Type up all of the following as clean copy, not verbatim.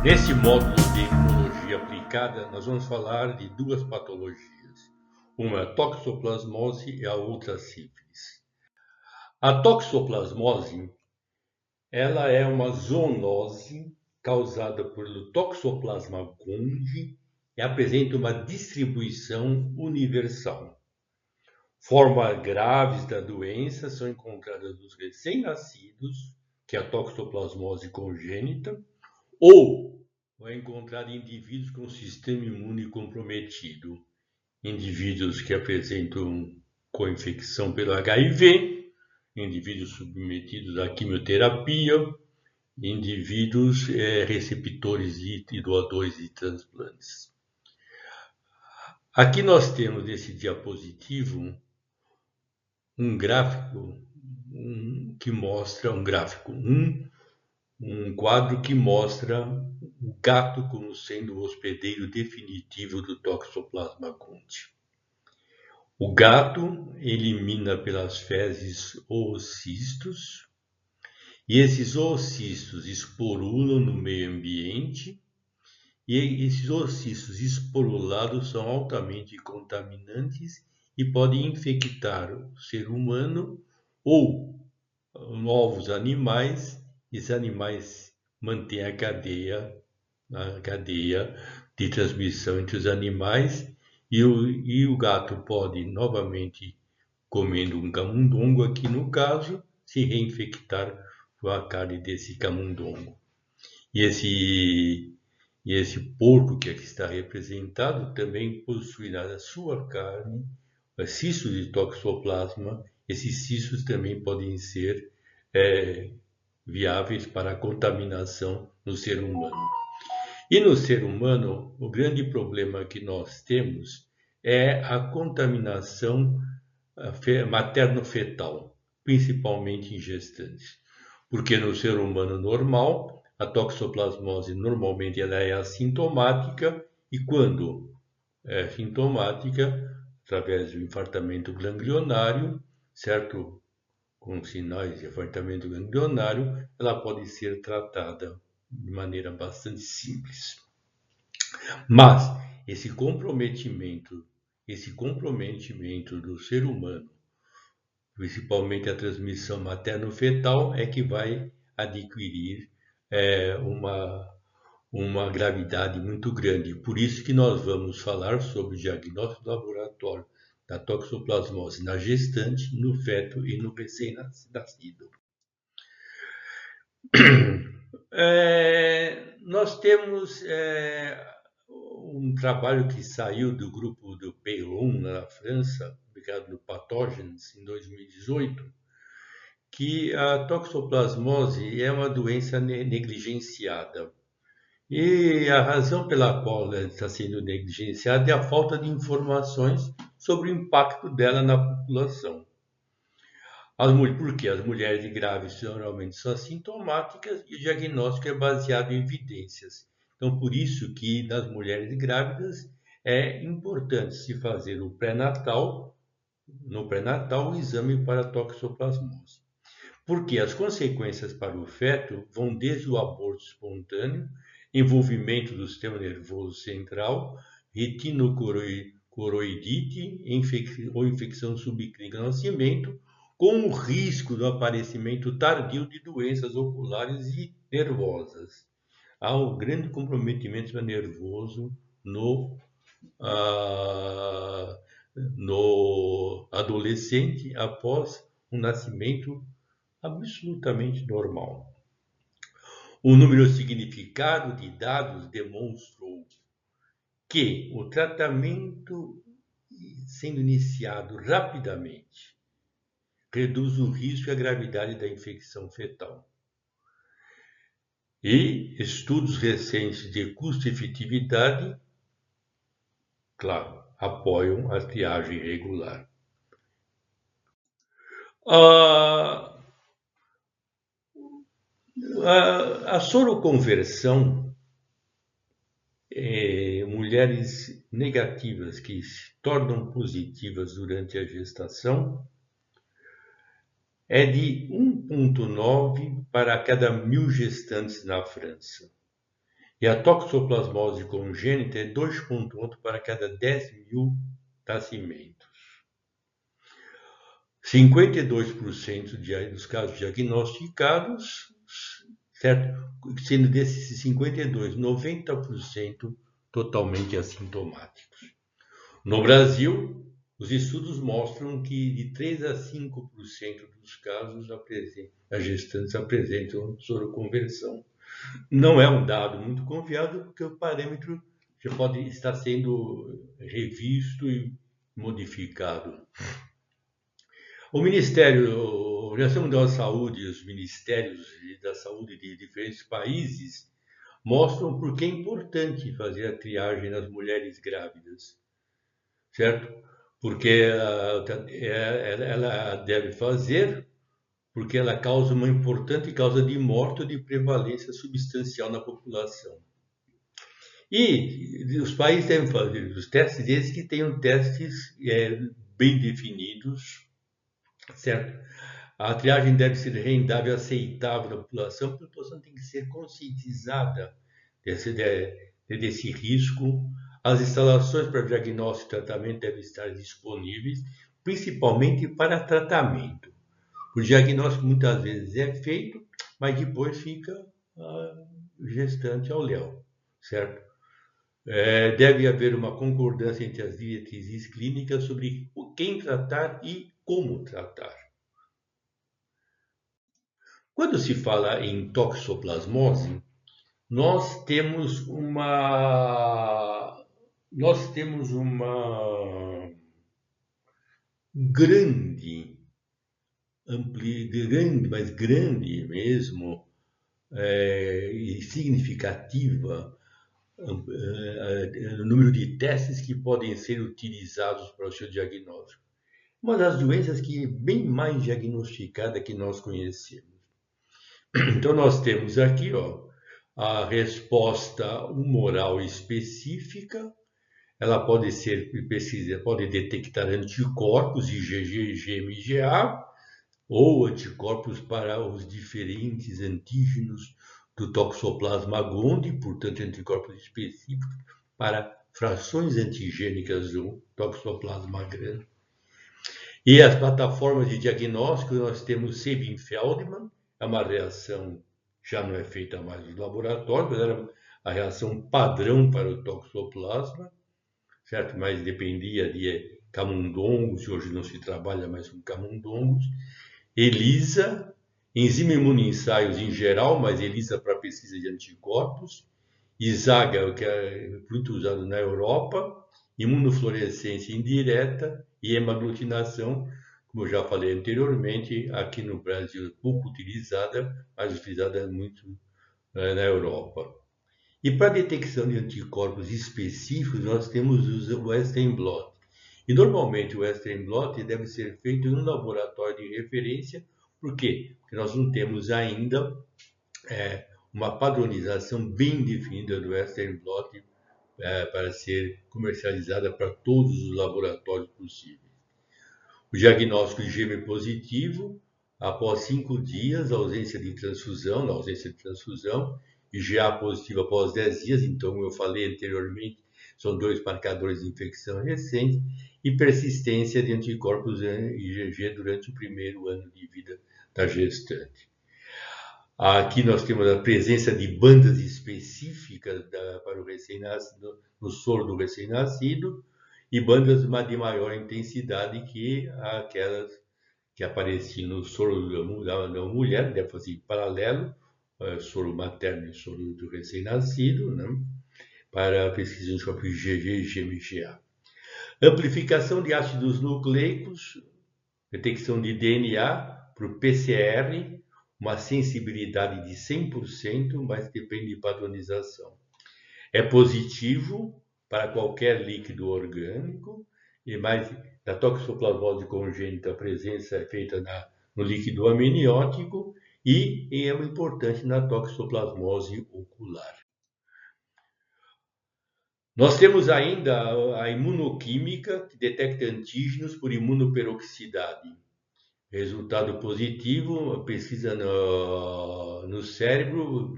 Nesse módulo de imunologia aplicada, nós vamos falar de duas patologias. Uma é a toxoplasmose e a outra a sífilis. A toxoplasmose, ela é uma zoonose causada pelo Toxoplasma gondii e apresenta uma distribuição universal. Formas graves da doença são encontradas nos recém-nascidos, que é a toxoplasmose congênita, ou vai encontrar indivíduos com sistema imune comprometido, indivíduos que apresentam co-infecção pelo HIV, indivíduos submetidos à quimioterapia, indivíduos receptores e doadores de transplantes. Aqui nós temos nesse diapositivo um gráfico que mostra um quadro que mostra o gato como sendo o hospedeiro definitivo do Toxoplasma gondii. O gato elimina pelas fezes oocistos, e esses oocistos esporulam no meio ambiente, e esses oocistos esporulados são altamente contaminantes e podem infectar o ser humano ou novos animais. Esses animais mantêm a cadeia de transmissão entre os animais, e o gato pode, novamente, comendo um camundongo, aqui no caso, se reinfectar com a carne desse camundongo. E esse porco que aqui está representado também possui na sua carne cistos de toxoplasma. Esses cistos também podem ser viáveis para a contaminação no ser humano. E no ser humano, o grande problema que nós temos é a contaminação materno-fetal, principalmente em gestantes. Porque no ser humano normal, a toxoplasmose normalmente ela é assintomática, e quando é sintomática, através do infartamento ganglionário, certo? Com sinais de infartamento ganglionário, ela pode ser tratada de maneira bastante simples. Mas esse comprometimento do ser humano, principalmente a transmissão materno-fetal, é que vai adquirir uma gravidade muito grande. Por isso que nós vamos falar sobre o diagnóstico laboratório da toxoplasmose na gestante, no feto e no recém-nascido. Nós temos um trabalho que saiu do grupo do Peyrou na França, publicado no Pathogens em 2018, que a toxoplasmose é uma doença negligenciada. E a razão pela qual ela está sendo negligenciada é a falta de informações sobre o impacto dela na população. Porque as mulheres grávidas geralmente são assintomáticas e o diagnóstico é baseado em evidências. Então, por isso que nas mulheres grávidas é importante se fazer no pré-natal o exame para toxoplasmose. Porque as consequências para o feto vão desde o aborto espontâneo, envolvimento do sistema nervoso central, retinocoroidite ou infecção subclínica no nascimento, com o risco do aparecimento tardio de doenças oculares e nervosas. Há um grande comprometimento nervoso no adolescente após um nascimento absolutamente normal. O número significado de dados demonstrou que o tratamento sendo iniciado rapidamente reduz o risco e a gravidade da infecção fetal. E estudos recentes de custo-efetividade, claro, apoiam a triagem regular. A soroconversão, mulheres negativas que se tornam positivas durante a gestação, é de 1,9 para cada 1.000 gestantes na França. E a toxoplasmose congênita é 2,8 para cada 10.000 nascimentos. 52% dos casos diagnosticados, certo? Sendo desses 52, 90% totalmente assintomáticos. No Brasil, os estudos mostram que de 3 a 5% dos casos as gestantes apresentam soroconversão. Não é um dado muito confiável, porque o parâmetro já pode estar sendo revisto e modificado. O Ministério, a Organização Mundial da Saúde e os ministérios da saúde de diferentes países mostram por que é importante fazer a triagem nas mulheres grávidas, certo? Porque ela deve fazer, porque ela causa uma importante causa de morte ou de prevalência substancial na população. E os países devem fazer os testes, desde que tenham testes bem definidos, certo? A triagem deve ser rendável e aceitável na população, porque a população tem que ser conscientizada desse risco. As instalações para diagnóstico e tratamento devem estar disponíveis, principalmente para tratamento. O diagnóstico muitas vezes é feito, mas depois fica gestante ao léu, certo? Deve haver uma concordância entre as diretrizes clínicas sobre quem tratar e como tratar. Quando se fala em toxoplasmose, nós temos uma grande, mas grande mesmo, e significativa número de testes que podem ser utilizados para o seu diagnóstico. Uma das doenças que é bem mais diagnosticada que nós conhecemos. Então, nós temos aqui a resposta humoral específica. Ela pode ser pesquisa, pode detectar anticorpos IgG e IgM-IgA ou anticorpos para os diferentes antígenos do Toxoplasma gondii, portanto, anticorpos específicos para frações antigênicas do Toxoplasma gondii. E as plataformas de diagnóstico, nós temos Sabin-Feldman, é uma reação, já não é feita mais no laboratório, mas era a reação padrão para o toxoplasma, certo? Mas dependia de camundongos, e hoje não se trabalha mais com camundongos. ELISA, enzima imunoensaios em geral, mas ELISA para pesquisa de anticorpos. ISAGA, que é muito usado na Europa, imunofluorescência indireta e hemaglutinação, como eu já falei anteriormente, aqui no Brasil pouco utilizada, mas utilizada muito na Europa. E para detecção de anticorpos específicos, nós temos o Western blot. E normalmente o Western blot deve ser feito em um laboratório de referência. Por quê? Porque nós não temos ainda uma padronização bem definida do Western blot para ser comercializada para todos os laboratórios possíveis. O diagnóstico IgM positivo, após 5 dias, na ausência de transfusão, IgA positivo após 10 dias, então, como eu falei anteriormente, são 2 marcadores de infecção recente, e persistência de anticorpos IgG durante o primeiro ano de vida da gestante. Aqui nós temos a presença de bandas específicas para o recém-nascido, no soro do recém-nascido, e bandas de maior intensidade que aquelas que apareciam no soro da mulher, deve fazer em paralelo, soro materno e soro do recém-nascido, né? Para a pesquisa de anticorpos IgG e IgM-IgA. Amplificação de ácidos nucleicos, detecção de DNA para o PCR, uma sensibilidade de 100%, mas depende de padronização. É positivo para qualquer líquido orgânico, e mais da toxoplasmose congênita, a presença é feita no líquido amniótico e é importante na toxoplasmose ocular. Nós temos ainda a imunoquímica, que detecta antígenos por imunoperoxidade. Resultado positivo, pesquisa no cérebro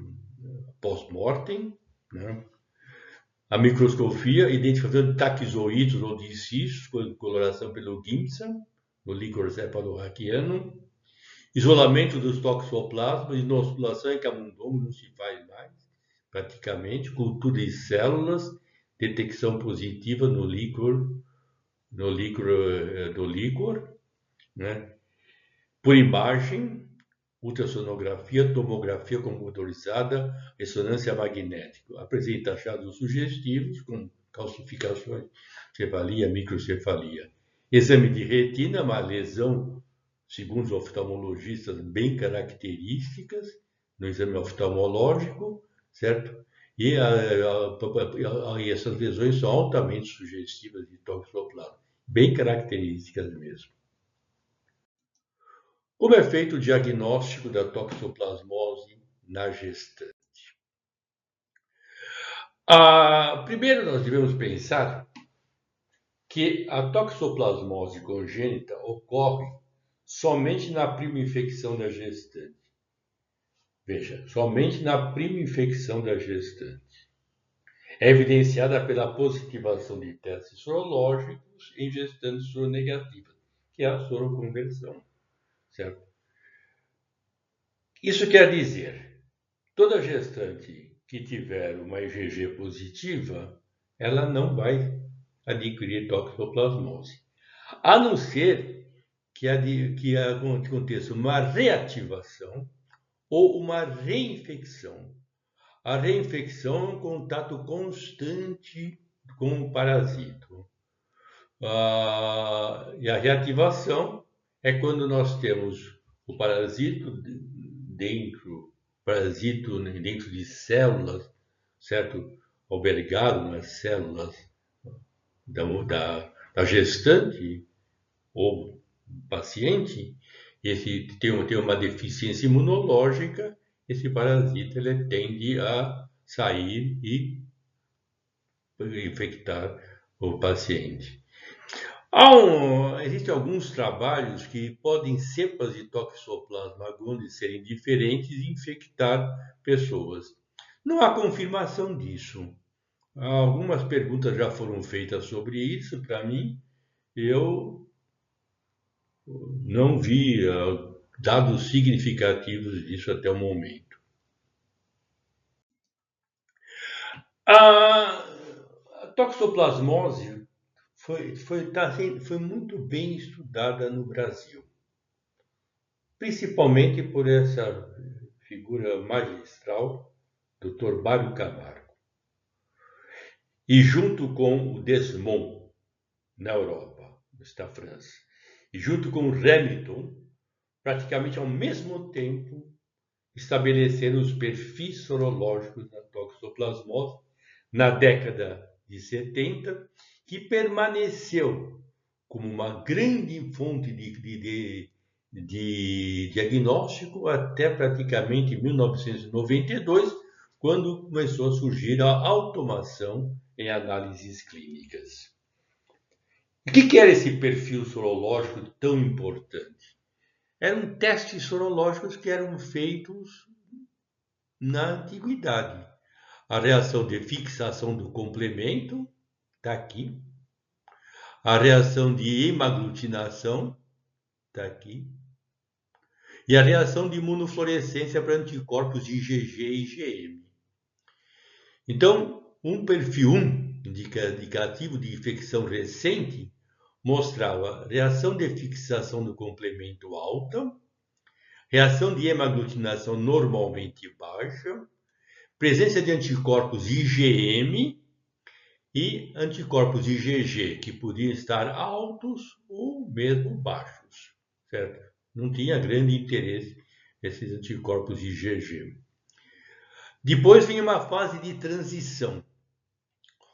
pós-mortem, né? A microscopia, identificação de taquizoídos ou de cistos, com coloração pelo Giemsa, no líquor cefalorraquiano. Isolamento dos toxoplasmas, inoculação em camundongo não se faz mais, praticamente. Cultura de células, detecção positiva no líquor, né? Por imagem, ultrassonografia, tomografia computadorizada, ressonância magnética. Apresenta achados sugestivos com calcificações, cefalia, microcefalia. Exame de retina, uma lesão, segundo os oftalmologistas, bem características no exame oftalmológico, certo? E essas lesões são altamente sugestivas de toxoplasma, bem características mesmo. Como é feito o diagnóstico da toxoplasmose na gestante? Primeiro, nós devemos pensar que a toxoplasmose congênita ocorre somente na prima infecção da gestante. Veja, somente na prima infecção da gestante. É evidenciada pela positivação de testes sorológicos em gestantes soronegativas, que é a soroconversão, certo? Isso quer dizer, toda gestante que tiver uma IgG positiva, ela não vai adquirir toxoplasmose, a não ser que aconteça uma reativação ou uma reinfecção. A reinfecção é um contato constante com o parasito. E a reativação é quando nós temos o parasito dentro de células, certo? Albergado nas células da gestante ou paciente, esse tem uma deficiência imunológica, esse parasita ele tende a sair e infectar o paciente. Existem alguns trabalhos que podem cepas de Toxoplasma gondii serem diferentes e infectar pessoas. Não há confirmação disso. Algumas perguntas já foram feitas sobre isso para mim. Eu não vi dados significativos disso até o momento. A toxoplasmose foi muito bem estudada no Brasil, principalmente por essa figura magistral, Dr. Mário Camargo, e junto com o Desmond, na Europa, na França, e junto com o Hamilton, praticamente ao mesmo tempo, estabeleceram os perfis sorológicos da toxoplasmose na década de 70, que permaneceu como uma grande fonte de diagnóstico até praticamente 1992, quando começou a surgir a automação em análises clínicas. O que era esse perfil sorológico tão importante? Eram testes sorológicos que eram feitos na antiguidade. A reação de fixação do complemento está aqui. A reação de hemaglutinação está aqui. E a reação de imunofluorescência para anticorpos IgG e IgM. Então, um perfil indicativo de infecção recente mostrava reação de fixação do complemento alta, reação de hemaglutinação normalmente baixa, presença de anticorpos IgM e anticorpos IgG, que podiam estar altos ou mesmo baixos, certo? Não tinha grande interesse esses anticorpos IgG. Depois vem uma fase de transição,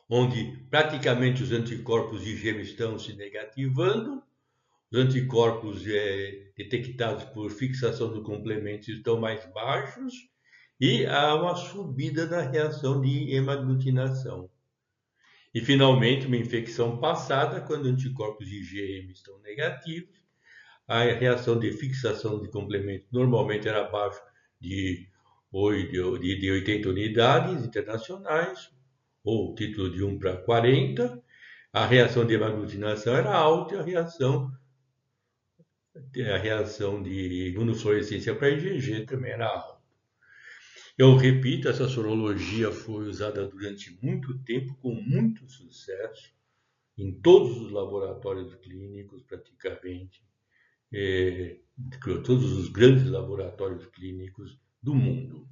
onde praticamente os anticorpos IgM estão se negativando, os anticorpos detectados por fixação do complemento estão mais baixos e há uma subida na reação de hemaglutinação. E, finalmente, uma infecção passada, quando anticorpos IgM estão negativos, a reação de fixação de complemento normalmente era abaixo de ou de 80 unidades internacionais, ou título de 1:40. A reação de aglutinação era alta, a reação de imunofluorescência para IgG também era alta. Eu repito, essa sorologia foi usada durante muito tempo, com muito sucesso, em todos os laboratórios clínicos, praticamente, eh, todos os grandes laboratórios clínicos do mundo.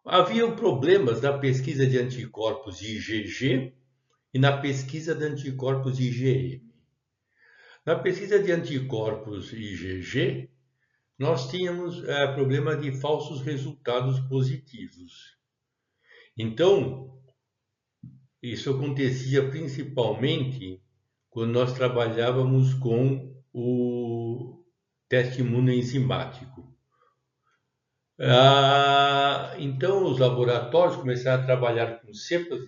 Haviam problemas na pesquisa de anticorpos IgG e na pesquisa de anticorpos IgM. Na pesquisa de anticorpos IgG, nós tínhamos problema de falsos resultados positivos. Então, isso acontecia principalmente quando nós trabalhávamos com o teste imunoenzimático. Então, os laboratórios começaram a trabalhar com cepas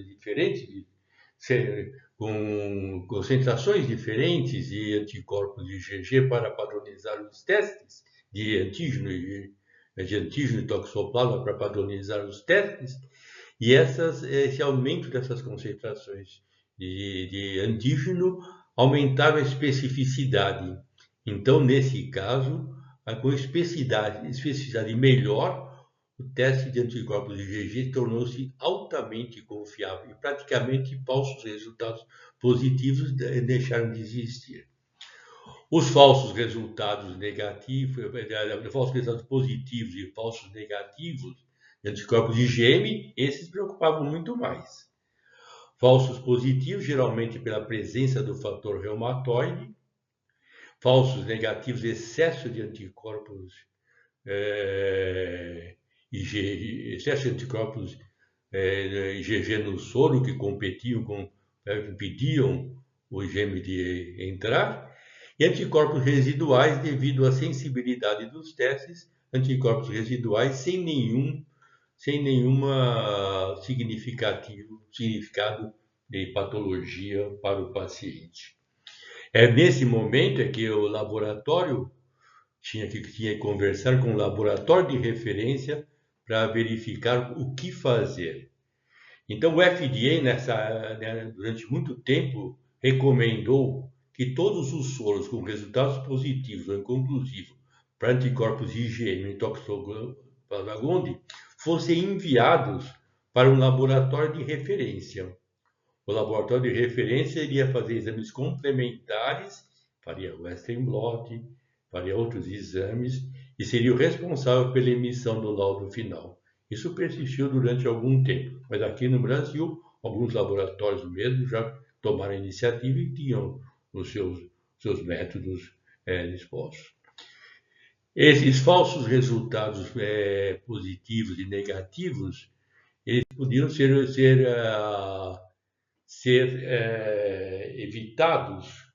diferentes, com concentrações diferentes de anticorpos de IgG para padronizar os testes de antígeno e toxoplasma para padronizar os testes, e esse aumento dessas concentrações de antígeno aumentava a especificidade. Então, nesse caso, com especificidade melhor, o teste de anticorpos de IgG tornou-se altamente confiável e praticamente falsos resultados positivos deixaram de existir. Os falsos resultados positivos e falsos negativos de anticorpos de IgM, esses preocupavam muito mais. Falsos positivos, geralmente pela presença do fator reumatoide. Falsos negativos, excesso de anticorpos IgG no soro, que impediam o IgM de entrar, e anticorpos residuais devido à sensibilidade dos testes, anticorpos residuais sem nenhum significado de patologia para o paciente. É nesse momento que o laboratório tinha que conversar com o laboratório de referência para verificar o que fazer. Então, o FDA, durante muito tempo, recomendou que todos os soros com resultados positivos ou inconclusivos para anticorpos IgM e Toxoplasma gondii fossem enviados para um laboratório de referência. O laboratório de referência iria fazer exames complementares, faria Western blot, faria outros exames e seria o responsável pela emissão do laudo final. Isso persistiu durante algum tempo, mas aqui no Brasil, alguns laboratórios mesmo já tomaram a iniciativa e tinham os seus métodos dispostos. Esses falsos resultados positivos e negativos, eles podiam ser evitados,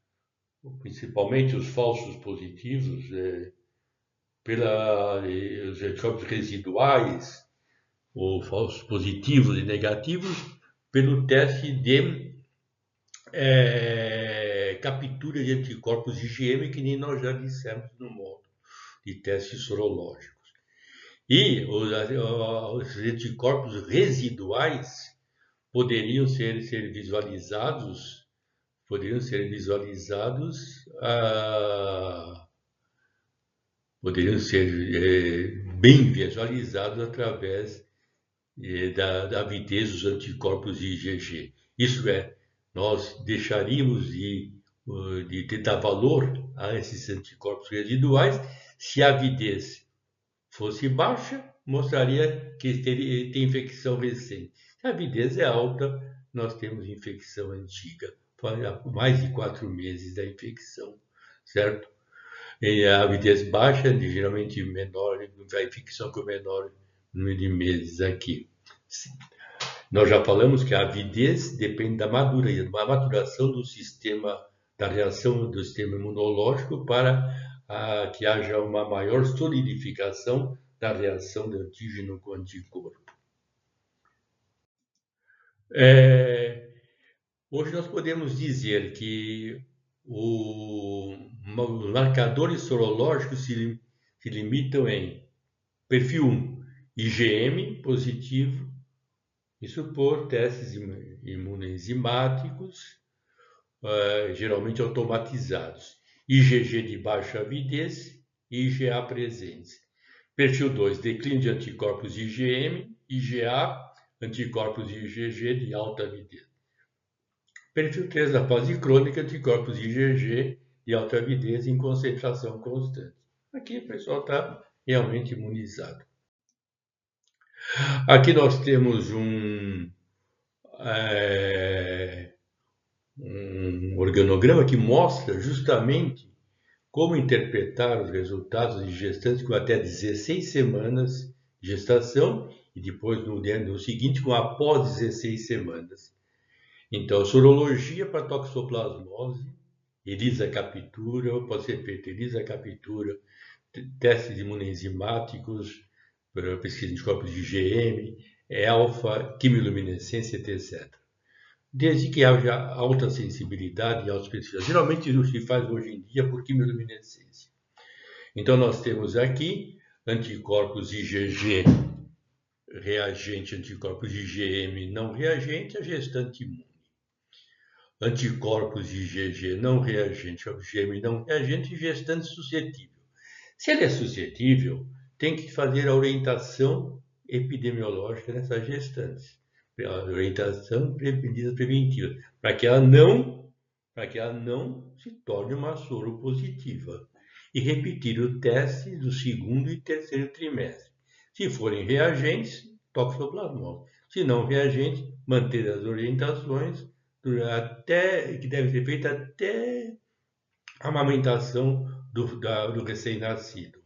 principalmente os falsos positivos, pelos anticorpos residuais, ou falsos positivos e negativos, pelo teste de captura de anticorpos IgM, que nem nós já dissemos no módulo de testes sorológicos. E os anticorpos residuais poderiam ser visualizados bem visualizados através da avidez dos anticorpos de IgG. Isso é, nós deixaríamos de dar valor a esses anticorpos residuais se a avidez fosse baixa, mostraria que tem infecção recente. Se a avidez é alta, nós temos infecção antiga, mais de 4 meses da infecção, certo? E a avidez baixa, geralmente menor, a infecção com menor número de meses aqui. Nós já falamos que a avidez depende da maturação do sistema, da reação do sistema imunológico para que haja uma maior solidificação da reação do antígeno com anticorpo. Hoje nós podemos dizer que o os marcadores sorológicos se limitam em perfil 1, IgM positivo, isso por testes imunoenzimáticos, geralmente automatizados, IgG de baixa avidez e IgA presentes. Perfil 2, declínio de anticorpos IgM, IgA, anticorpos IgG de alta avidez. Perfil 3, da fase crônica, anticorpos IgG de alta avidez em concentração constante. Aqui o pessoal está realmente imunizado. Aqui nós temos um organograma que mostra justamente como interpretar os resultados de gestantes com até 16 semanas de gestação e depois no seguinte com após 16 semanas. Então, sorologia para toxoplasmose, ELISA captura, pode ser feita ELISA captura, testes imunoenzimáticos, pesquisa de corpos de IgM, alfa, quimiluminescência, etc. Desde que haja alta sensibilidade e alta especificidade. Geralmente isso se faz hoje em dia por quimiluminescência. Então nós temos aqui anticorpos IgG reagente, anticorpos IgM não reagente, a gestante imune. Anticorpos IgG não reagente, IgM não reagente, gestante suscetível. Se ele é suscetível, tem que fazer a orientação epidemiológica nessas gestantes, a orientação preventiva, para que ela não se torne uma soropositiva. E repetir o teste do segundo e terceiro trimestre. Se forem reagentes, toxoplasmose. Se não reagente, manter as orientações que deve ser feita até a amamentação do recém-nascido.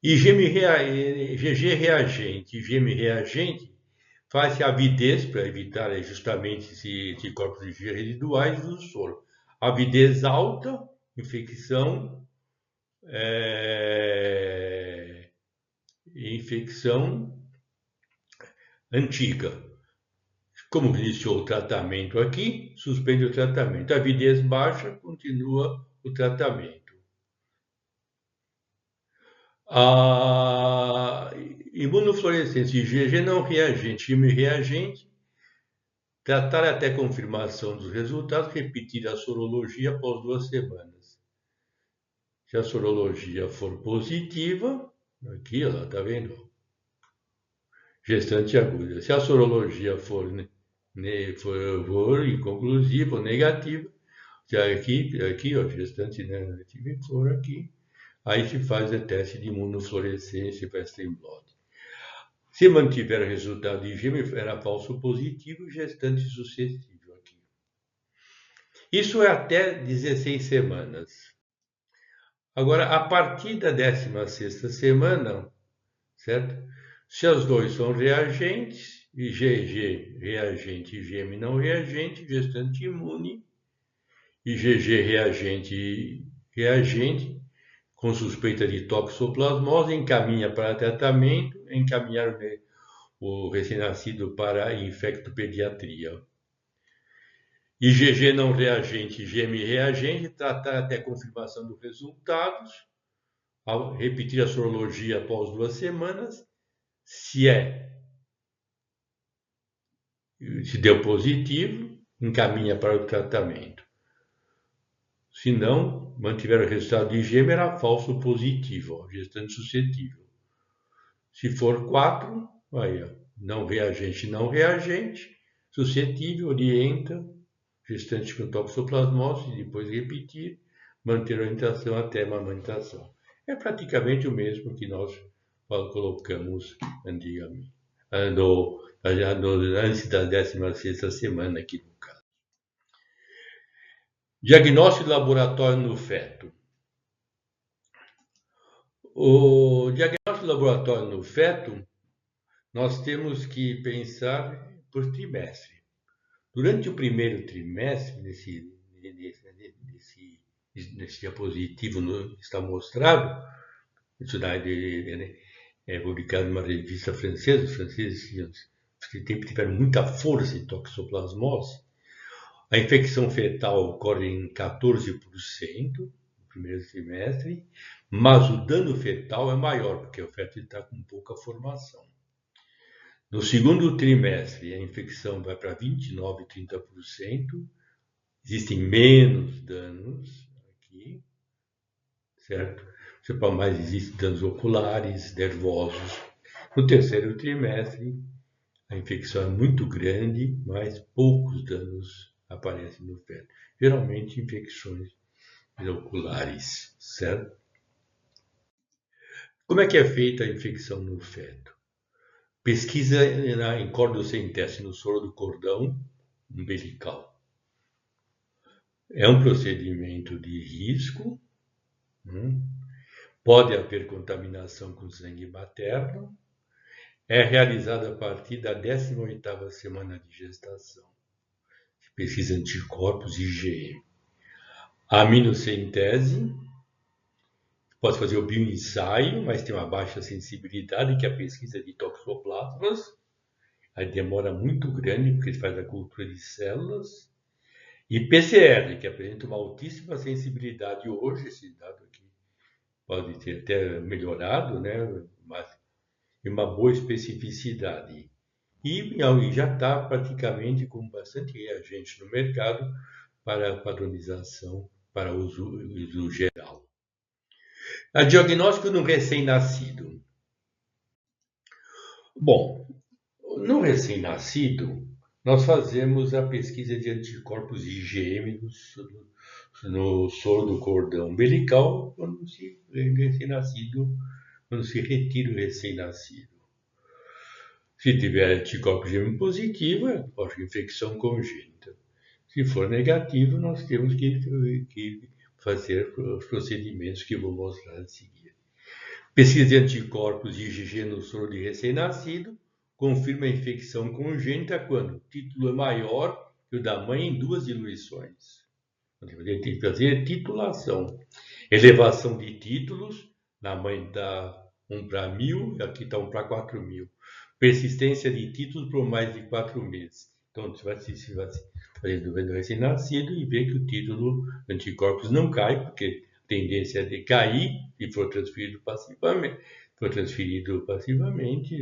IgG reagente faz-se avidez para evitar justamente esse corpos de IgG residuais do soro. Avidez alta, infecção antiga. Como iniciou o tratamento aqui, suspende o tratamento. Avidez baixa, continua o tratamento. A imunofluorescência IgG não reagente, IgM reagente, tratar até confirmação dos resultados, repetir a sorologia após 2 semanas. Se a sorologia for positiva, aqui, ó, tá vendo? Gestante aguda. Se a sorologia for inconclusiva ou negativa, se aqui, ó, gestante negativa e for aqui, aí se faz o teste de imunofluorescência Western blot. Se mantiver o resultado de IgM, era falso positivo, gestante suscetível aqui. Isso é até 16 semanas. Agora, a partir da 16ª semana, certo? Se os dois são reagentes, IgG reagente, IgM não reagente, gestante imune, IgG reagente, com suspeita de toxoplasmose, encaminha para tratamento, encaminhar o recém-nascido para infectopediatria. IgG não reagente, IgM reagente, tratar até confirmação dos resultados, repetir a sorologia após 2 semanas, se deu positivo, encaminha para o tratamento. Se não, mantiver o resultado de IgM, era falso positivo, gestante suscetível. Se for 4, aí, ó, não reagente, suscetível, orienta, gestante com toxoplasmose, depois repetir, manter a orientação até a amamentação. É praticamente o mesmo que nós colocamos antigamente, antes da 16ª semana aqui no caso. Diagnóstico de laboratório no feto. O diagnóstico de laboratório no feto, nós temos que pensar por trimestre. Durante o primeiro trimestre, nesse diapositivo está mostrado, isso é publicado numa revista francesa, os franceses tiveram muita força em toxoplasmose. A infecção fetal ocorre em 14% no primeiro trimestre, mas o dano fetal é maior, porque o feto está com pouca formação. No segundo trimestre, a infecção vai para 29%, 30%, existem menos danos aqui, certo? Mas existem danos oculares, nervosos. No terceiro trimestre, a infecção é muito grande, mas poucos danos aparecem no feto. Geralmente, infecções oculares, certo? Como é que é feita a infecção no feto? Pesquisa em cordocentese no soro do cordão umbilical. É um procedimento de risco, pode haver contaminação com sangue materno, é realizada a partir da 18ª semana de gestação. Pesquisa anticorpos IgM. A aminocentese, pode fazer o bioensaio, mas tem uma baixa sensibilidade, que é a pesquisa de toxoplasmas. Aí demora muito grande, porque ele faz a cultura de células. E PCR, que apresenta uma altíssima sensibilidade hoje, esse dado aqui pode ter até melhorado, né? Mas tem uma boa especificidade. E já está praticamente com bastante reagente no mercado para padronização para uso geral. A diagnóstico no recém-nascido. Bom, no recém-nascido, nós fazemos a pesquisa de anticorpos IgM no soro do cordão umbilical quando se retira o recém-nascido. Se tiver anticorpos IgM positivo, é infecção congênita. Se for negativo, nós temos que fazer os procedimentos que eu vou mostrar a seguir. Pesquisa de anticorpos IgG no soro de recém-nascido confirma a infecção congênita quando o título é maior que o da mãe em 2 diluições. Tem que fazer titulação. Elevação de títulos, na mãe dá 1 para 1.000, aqui está 1 para 4.000. Persistência de títulos por mais de 4 meses. Então, você vai fazendo o recém-nascido e vê que o título de anticorpos não cai, porque a tendência é de cair e for transferido passivamente.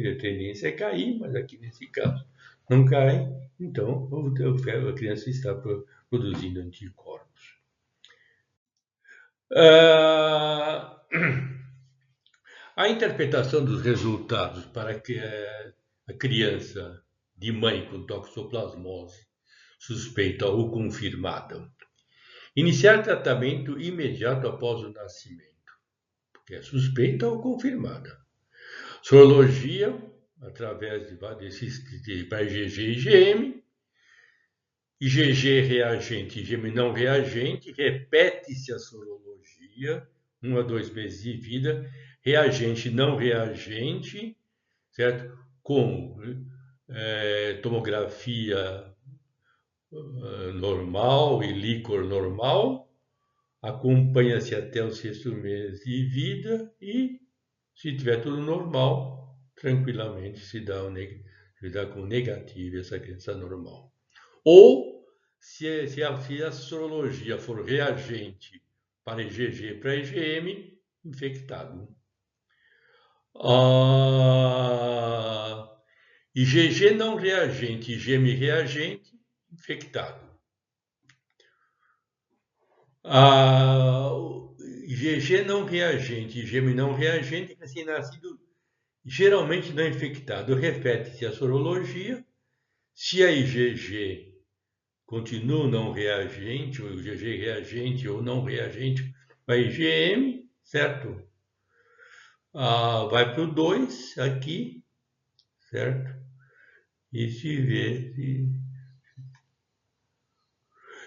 A tendência é cair, mas aqui nesse caso não cai, então a criança está produzindo anticorpos. A interpretação dos resultados para que a criança de mãe com toxoplasmose suspeita ou confirmada. Iniciar tratamento imediato após o nascimento, porque é suspeita ou confirmada. Sorologia, através de IgG e IgM. IgG reagente, IgM não reagente. Repete-se a sorologia, 1 a 2 meses de vida. Reagente, não reagente, certo? Como tomografia normal e líquor normal, acompanha-se até o 6º mês de vida e, se tiver tudo normal, tranquilamente se dá com negativo essa criança normal. Ou, se a sorologia for reagente para IgG e para IgM, infectado. IgG não reagente, IgM reagente, infectado. IgG não reagente, IgM não reagente, recém-nascido geralmente não infectado. Repete-se a sorologia. Se a IgG continua não reagente, ou IgG reagente ou não reagente para IgM, certo? Vai para o 2 aqui, certo? E se vê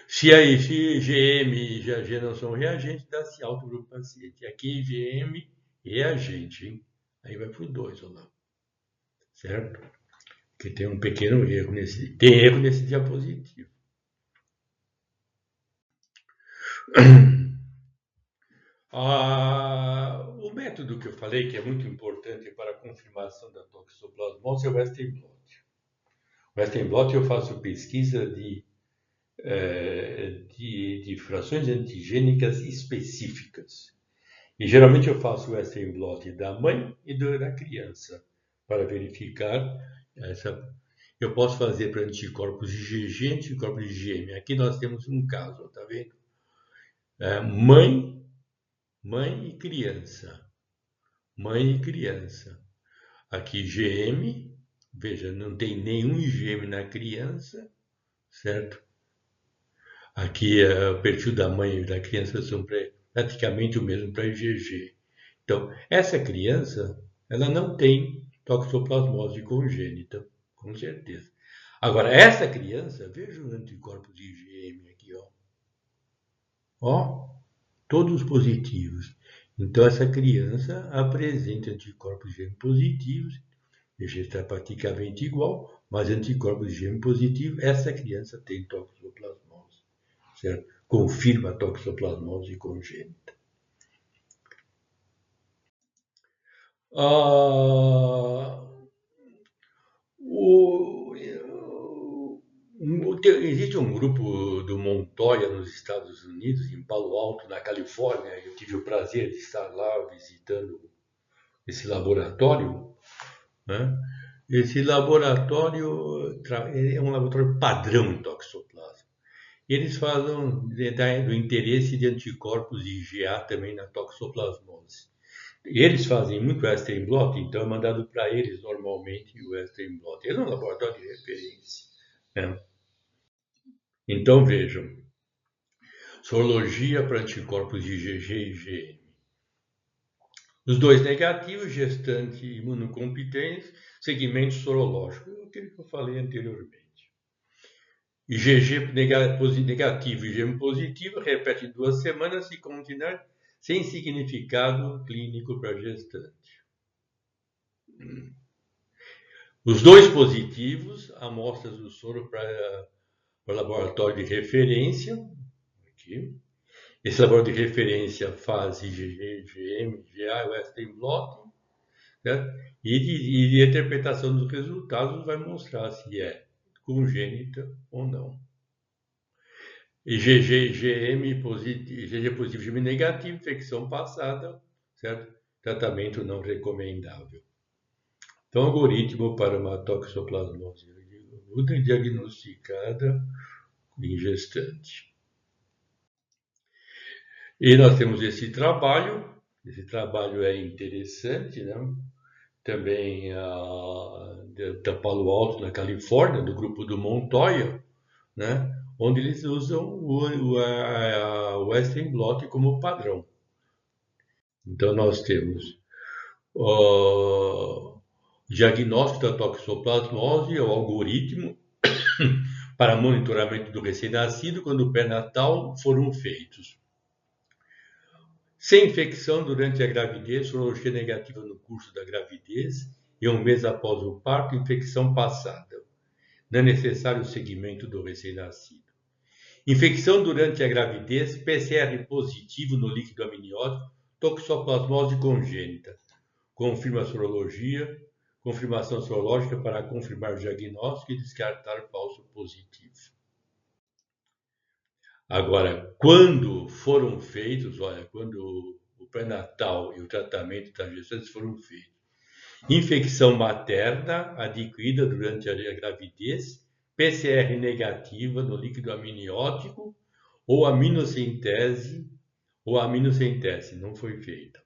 se IgM e IgG não são reagentes, dá-se alta para o paciente. Aqui IgM reagente, hein? Aí vai para o 2, olha lá. Certo? Porque tem um pequeno erro nesse diapositivo. O método que eu falei, que é muito importante para a confirmação da toxoplasmose, é o Western blot. O Western blot eu faço pesquisa de de frações antigênicas específicas. E geralmente eu faço o Western blot da mãe e da criança para verificar essa. Eu posso fazer para anticorpos IgG, anticorpos IgM. Aqui nós temos um caso, tá vendo? Mãe e criança. Mãe e criança. Aqui IgM, veja, não tem nenhum IgM na criança, certo? Aqui o perfil da mãe e da criança são praticamente o mesmo para IgG. Então, essa criança, ela não tem toxoplasmose congênita, com certeza. Agora, essa criança, veja os anticorpos de IgM aqui, ó. Ó, todos positivos. Então, essa criança apresenta anticorpos IgM positivos, veja, está praticamente igual, mas anticorpos IgM positivos, essa criança tem toxoplasmose, certo? Confirma a toxoplasmose congênita. Existe um grupo do Montoya nos Estados Unidos, em Palo Alto, na Califórnia. Eu tive o prazer de estar lá visitando esse laboratório, né? Esse laboratório é um laboratório padrão em toxoplasma. Eles falam do interesse de anticorpos IgA também na toxoplasmose. Eles fazem muito Western blot, então é mandado para eles normalmente o Western blot. Ele é um laboratório de referência, né? Então vejam, sorologia para anticorpos de IgG e IgM. Os dois negativos, gestante e imunocompetentes, segmento sorológico, aquilo que eu falei anteriormente. IgG negativo e IgM positivo, repete em 2 semanas e continuar sem significado clínico para gestante. Os dois positivos, amostras do soro para o laboratório de referência. Aqui. Esse laboratório de referência faz IgG, IgM, IgA, Western blot, certo? E a interpretação dos resultados vai mostrar se é congênita ou não. IgG, IgM positivo, IgG positivo, IgM negativo, infecção passada, certo? Tratamento não recomendável. Então, algoritmo para uma toxoplasmose aguda diagnosticada em gestante. E nós temos esse trabalho é interessante, né? Também da Palo Alto, na Califórnia, do grupo do Montoya, né? Onde eles usam o Western blot como padrão. Então, nós temos o diagnóstico da toxoplasmose, o algoritmo para monitoramento do recém-nascido quando o pré-natal foram feitos. Sem infecção durante a gravidez, sorologia negativa no curso da gravidez e 1 mês após o parto, infecção passada. Não é necessário o seguimento do recém-nascido. Infecção durante a gravidez, PCR positivo no líquido amniótico, toxoplasmose congênita. Confirma a sorologia, confirmação sorológica para confirmar o diagnóstico e descartar falso positivo. Agora, quando foram feitos, quando o pré-natal e o tratamento das gestantes foram feitos, infecção materna adquirida durante a gravidez, PCR negativa no líquido amniótico ou aminocentese não foi feita.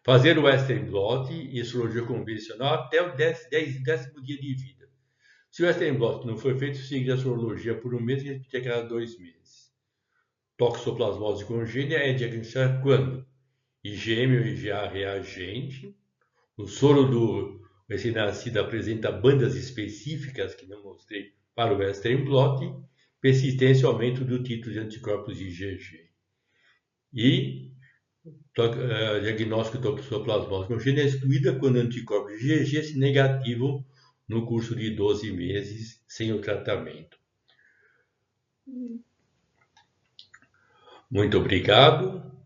Fazer o Western blot e sorologia convencional até o 10º dia de vida. Se o Western blot não foi feito, seguir a sorologia por 1 mês e repetir a cada 2 meses. Toxoplasmose congênita é diagnosticada quando IgM ou IgA reagente, o soro do recém-nascido apresenta bandas específicas, que não mostrei, para o Western blot, persistência e aumento do título de anticorpos IgG. E diagnóstico de toxoplasmose congênita é excluída quando anticorpos IgG se negativam no curso de 12 meses sem o tratamento. Muito obrigado.